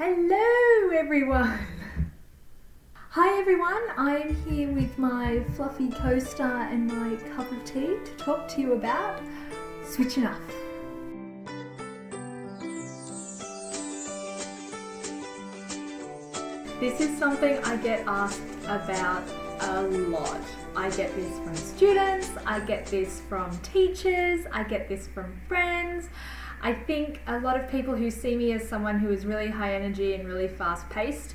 Hello everyone! Hi everyone, I'm here with my fluffy coaster and my cup of tea to talk to you about switching off. This is something I get asked about a lot. I get this from students, I get this from teachers, I get this from friends. I think a lot of people who see me as someone who is really high energy and really fast paced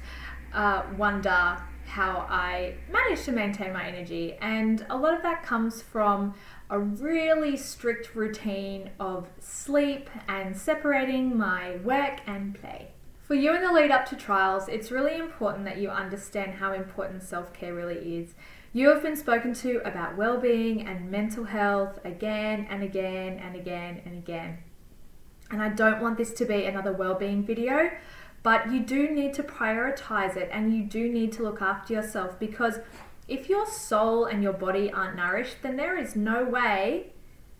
wonder how I manage to maintain my energy, and a lot of that comes from a really strict routine of sleep and separating my work and play. For you in the lead up to trials, it's really important that you understand how important self-care really is. You have been spoken to about well-being and mental health again and again and again and again. And I don't want this to be another well-being video, but you do need to prioritize it and you do need to look after yourself, because if your soul and your body aren't nourished, then there is no way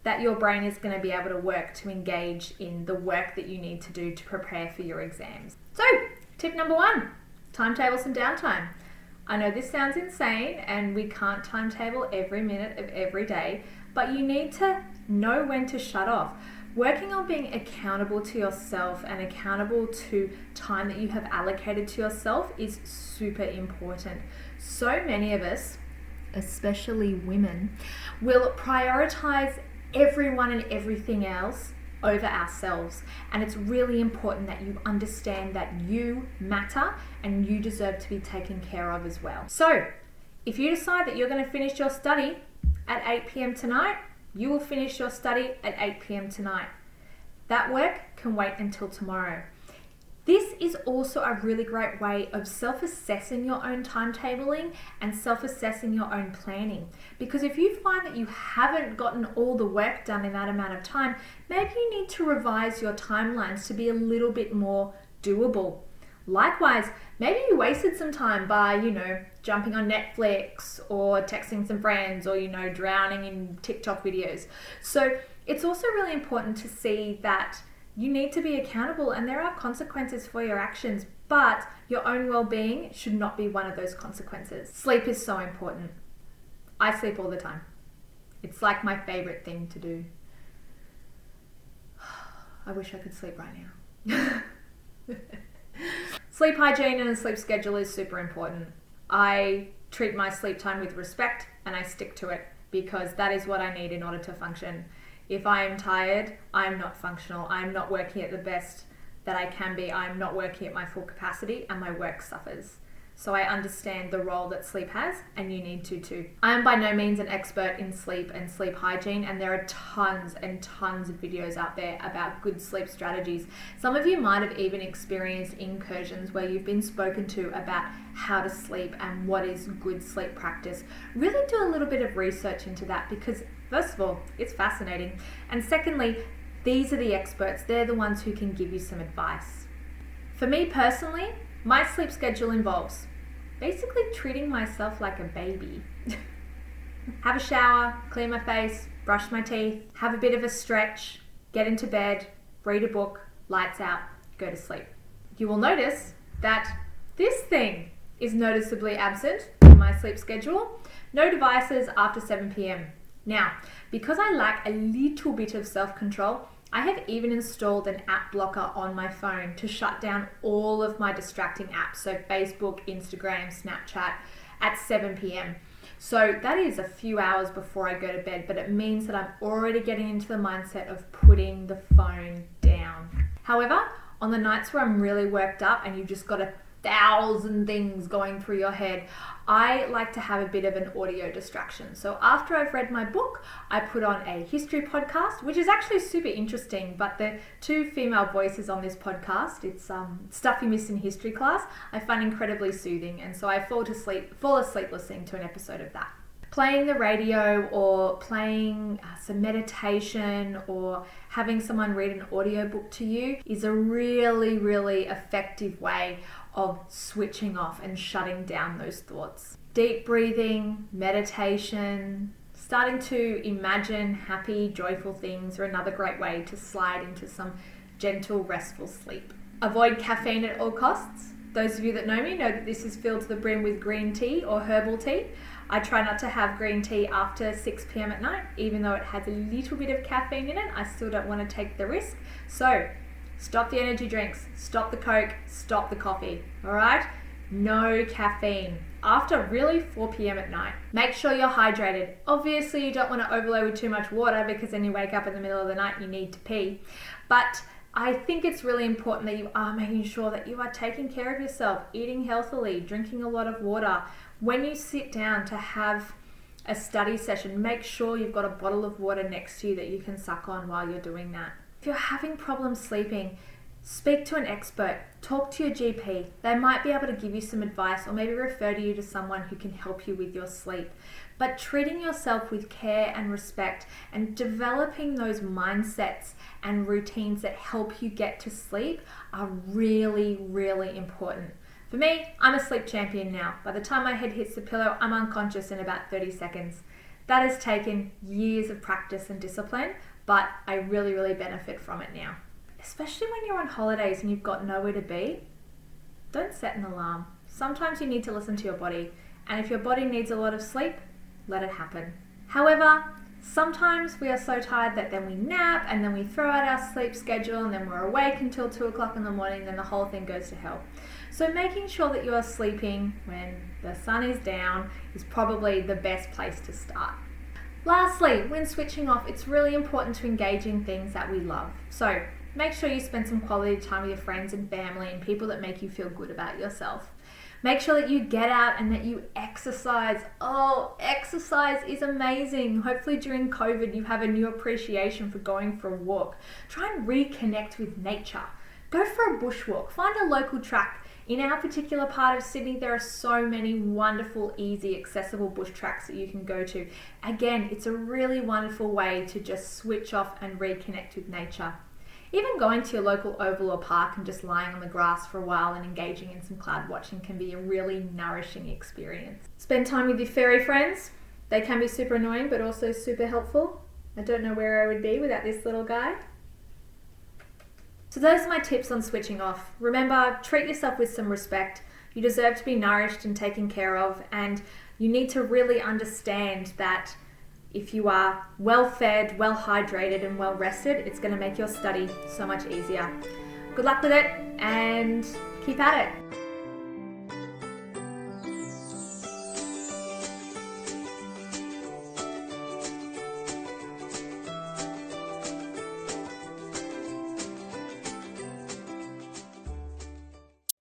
that your brain is going to be able to work to engage in the work that you need to do to prepare for your exams. So, tip number 1, timetable some downtime. I know this sounds insane and we can't timetable every minute of every day, but you need to know when to shut off. Working on being accountable to yourself and accountable to time that you have allocated to yourself is super important. So many of us, especially women, will prioritize everyone and everything else over ourselves. And it's really important that you understand that you matter and you deserve to be taken care of as well. So if you decide that you're going to finish your study at 8 p.m. tonight, you will finish your study at 8 p.m. tonight. That work can wait until tomorrow. This is also a really great way of self-assessing your own timetabling and self-assessing your own planning. Because if you find that you haven't gotten all the work done in that amount of time, maybe you need to revise your timelines to be a little bit more doable. Likewise, maybe you wasted some time by, jumping on Netflix or texting some friends or, drowning in TikTok videos. So it's also really important to see that you need to be accountable and there are consequences for your actions, but your own well-being should not be one of those consequences. Sleep is so important. I sleep all the time. It's like my favorite thing to do. I wish I could sleep right now. Sleep hygiene and a sleep schedule is super important. I treat my sleep time with respect and I stick to it because that is what I need in order to function. If I am tired, I'm not functional. I'm not working at the best that I can be. I'm not working at my full capacity and my work suffers. So I understand the role that sleep has, and you need to too. I am by no means an expert in sleep and sleep hygiene, and there are tons and tons of videos out there about good sleep strategies. Some of you might have even experienced incursions where you've been spoken to about how to sleep and what is good sleep practice. Really do a little bit of research into that, because first of all, it's fascinating. And secondly, these are the experts. They're the ones who can give you some advice. For me personally, my sleep schedule involves basically treating myself like a baby. Have a shower, clean my face, brush my teeth, have a bit of a stretch, get into bed, read a book, lights out, go to sleep. You will notice that this thing is noticeably absent in my sleep schedule. No devices after 7 p.m. Now, because I lack a little bit of self-control, I have even installed an app blocker on my phone to shut down all of my distracting apps, so Facebook, Instagram, Snapchat, at 7 p.m. So that is a few hours before I go to bed, but it means that I'm already getting into the mindset of putting the phone down. However, on the nights where I'm really worked up and you've just got 1,000 things going through your head, I like to have a bit of an audio distraction. So after I've read my book, I put on a history podcast, which is actually super interesting, but the 2 female voices on this podcast, it's stuff you missed in history class, I find incredibly soothing, and so I fall asleep listening to an episode of that. Playing the radio or playing some meditation or having someone read an audiobook to you is a really, really effective way of switching off and shutting down those thoughts. Deep breathing, meditation, starting to imagine happy, joyful things are another great way to slide into some gentle, restful sleep. Avoid caffeine at all costs. Those of you that know me know that this is filled to the brim with green tea or herbal tea. I try not to have green tea after 6 p.m. at night, even though it has a little bit of caffeine in it. I still don't want to take the risk. So stop the energy drinks, stop the Coke, stop the coffee, all right? No caffeine after really 4 p.m. at night. Make sure you're hydrated. Obviously, you don't want to overload with too much water because then you wake up in the middle of the night and you need to pee. But I think it's really important that you are making sure that you are taking care of yourself, eating healthily, drinking a lot of water. When you sit down to have a study session, make sure you've got a bottle of water next to you that you can suck on while you're doing that. If you're having problems sleeping, speak to an expert, talk to your GP. They might be able to give you some advice or maybe refer you to someone who can help you with your sleep. But treating yourself with care and respect and developing those mindsets and routines that help you get to sleep are really, really important. For me, I'm a sleep champion now. By the time my head hits the pillow, I'm unconscious in about 30 seconds. That has taken years of practice and discipline, but I really, really benefit from it now. Especially when you're on holidays and you've got nowhere to be, don't set an alarm. Sometimes you need to listen to your body, and if your body needs a lot of sleep, let it happen. However, sometimes we are so tired that then we nap and then we throw out our sleep schedule and then we're awake until 2 o'clock in the morning, then the whole thing goes to hell. So making sure that you are sleeping when the sun is down is probably the best place to start. Lastly, when switching off, it's really important to engage in things that we love. So make sure you spend some quality time with your friends and family and people that make you feel good about yourself. Make sure that you get out and that you exercise. Oh, exercise is amazing. Hopefully during COVID you have a new appreciation for going for a walk. Try and reconnect with nature. Go for a bushwalk. Find a local track. In our particular part of Sydney, there are so many wonderful, easy, accessible bush tracks that you can go to. Again, it's a really wonderful way to just switch off and reconnect with nature. Even going to your local oval or park and just lying on the grass for a while and engaging in some cloud watching can be a really nourishing experience. Spend time with your furry friends. They can be super annoying but also super helpful. I don't know where I would be without this little guy. So those are my tips on switching off. Remember, treat yourself with some respect. You deserve to be nourished and taken care of, and you need to really understand that if you are well fed, well hydrated and well rested, it's going to make your study so much easier. Good luck with it and keep at it.